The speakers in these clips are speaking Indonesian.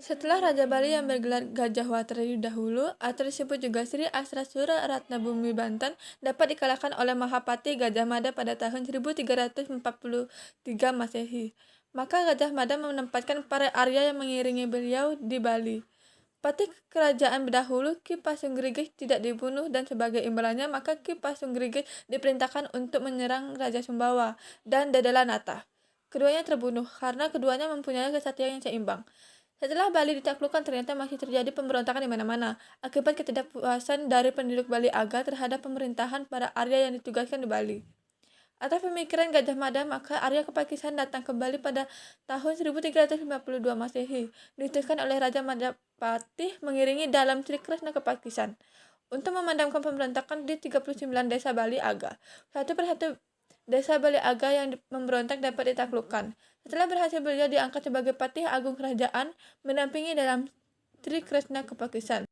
Setelah Raja Bali yang bergelar Gajahwatara dahulu, atau disebut juga Sri Asrasura Ratna Bumi Banten, dapat dikalahkan oleh Mahapati Gajah Mada pada tahun 1343 Masehi. Maka Gajah Mada menempatkan para Arya yang mengiringi beliau di Bali. Patih kerajaan dahulu Ki Pasunggerigih tidak dibunuh dan sebagai imbalannya maka Ki Pasunggerigih diperintahkan untuk menyerang Raja Sumbawa dan Dadalanata. Keduanya terbunuh karena keduanya mempunyai kesatria yang seimbang. Setelah Bali ditaklukkan ternyata masih terjadi pemberontakan di mana-mana akibat ketidakpuasan dari penduduk Bali Aga terhadap pemerintahan para Arya yang ditugaskan di Bali. Atas pemikiran Gajah Mada, maka Arya Kepakisan datang kembali pada tahun 1352 Masehi, diutuskan oleh Raja Majapahit mengiringi dalam Sri Krishna Kepakisan untuk memadamkan pemberontakan di 39 desa Bali Aga. Satu persatu desa Bali Aga yang memberontak dapat ditaklukkan. Setelah berhasil beliau diangkat sebagai Patih Agung Kerajaan, mendampingi dalam Sri Krishna Kepakisan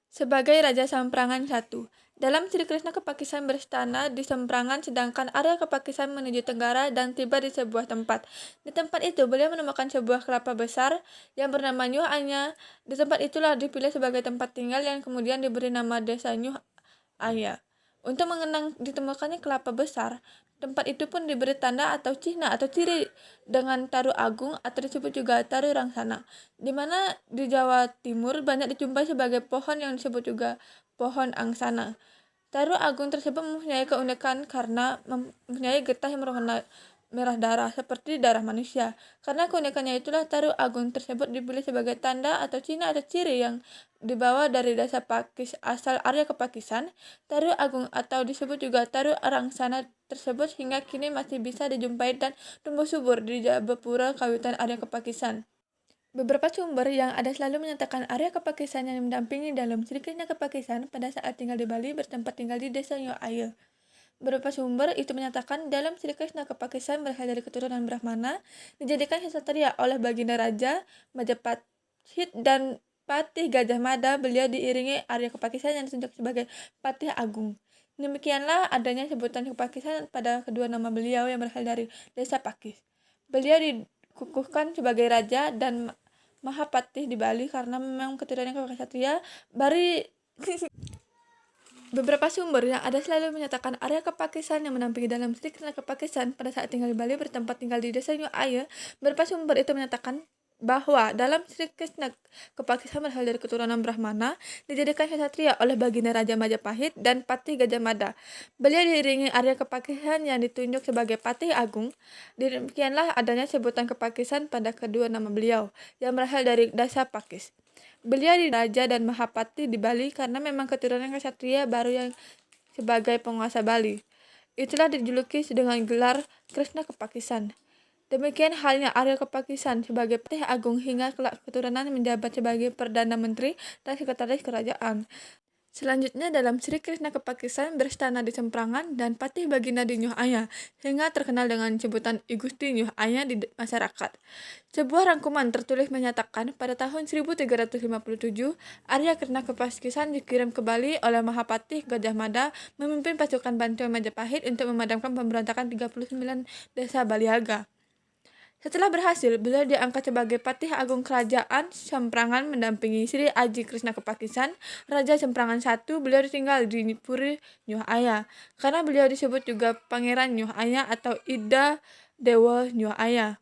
sebagai Raja Samprangan I. Dalam Sri Krishna Kepakisan beristana di Samprangan, sedangkan Arya Kepakisan menuju tenggara dan tiba di sebuah tempat. Di tempat itu beliau menemukan sebuah kelapa besar yang bernama Nyuh Anya. Di tempat itulah dipilih sebagai tempat tinggal yang kemudian diberi nama Desa Nyuh Anya. Untuk mengenang ditemukannya kelapa besar, tempat itu pun diberi tanda atau cihna atau ciri dengan taru agung atau disebut juga taru rangsana, di mana di Jawa Timur banyak dijumpai sebagai pohon yang disebut juga pohon angsana. Taru agung tersebut mempunyai keunikan karena mempunyai getah yang berwarna merah darah seperti darah manusia. Karena keunikannya itulah taru agung tersebut dipilih sebagai tanda atau cina atau ciri yang dibawa dari desa Pakis asal Arya Kepakisan. Taru agung atau disebut juga taru arangsana tersebut hingga kini masih bisa dijumpai dan tumbuh subur di Jabapura Kawitan Arya Kepakisan. Beberapa sumber yang ada selalu menyatakan Arya Kepakisan yang mendampingi dalam Sri Krishna Kepakisan pada saat tinggal di Bali bertempat tinggal di desa Nyoaye. Beberapa sumber itu menyatakan dalam Sri Krishna Kepakisan berasal dari keturunan Brahmana, dijadikan ksatria oleh baginda Raja Majapahit dan Patih Gajah Mada. Beliau diiringi Arya Kepakisan yang ditunjuk sebagai Patih Agung. Demikianlah adanya sebutan Kepakisan pada kedua nama beliau yang berasal dari desa Pakis. Beliau dikukuhkan sebagai raja dan Mahapatih di Bali karena memang keturunannya ksatria. Beberapa sumber yang ada selalu menyatakan Arya Kepakisan yang mendampingi dalam Sri Krishna Kepakisan pada saat tinggal di Bali bertempat tinggal di desa Nyoaye. Beberapa sumber itu menyatakan bahwa dalam Sri Krishna Kepakisan berasal dari keturunan Brahmana, dijadikan ksatria oleh baginda Raja Majapahit dan Patih Gajah Mada. Beliau diiringi Arya Kepakisan yang ditunjuk sebagai Patih Agung. Demikianlah adanya sebutan Kepakisan pada kedua nama beliau yang berasal dari desa Pakis. Beliau di Raja dan Mahapati di Bali karena memang keturunan ksatria baru yang sebagai penguasa Bali. Itulah dijuluki dengan gelar Krishna Kepakisan. Demikian halnya Arya Kepakisan sebagai Patih Agung hingga kelak keturunan menjabat sebagai Perdana Menteri dan Sekretaris Kerajaan. Selanjutnya dalam Sri Krishna Kepakisan beristana di Samprangan dan Patih Baginda di Nyuh Anya, sehingga terkenal dengan sebutan I Gusti Nyuh Anya di masyarakat. Sebuah rangkuman tertulis menyatakan pada tahun 1357, Arya Krishna Kepakisan dikirim ke Bali oleh Mahapatih Gajah Mada memimpin pasukan bantuan Majapahit untuk memadamkan pemberontakan 39 desa Baliaga. Setelah berhasil, beliau diangkat sebagai Patih Agung Kerajaan Samprangan mendampingi Sri Aji Krishna Kepakisan, Raja Samprangan I. Beliau tinggal di Puri Nyuh Aya, karena beliau disebut juga Pangeran Nyuh Aya atau Ida Dewa Nyuh Aya.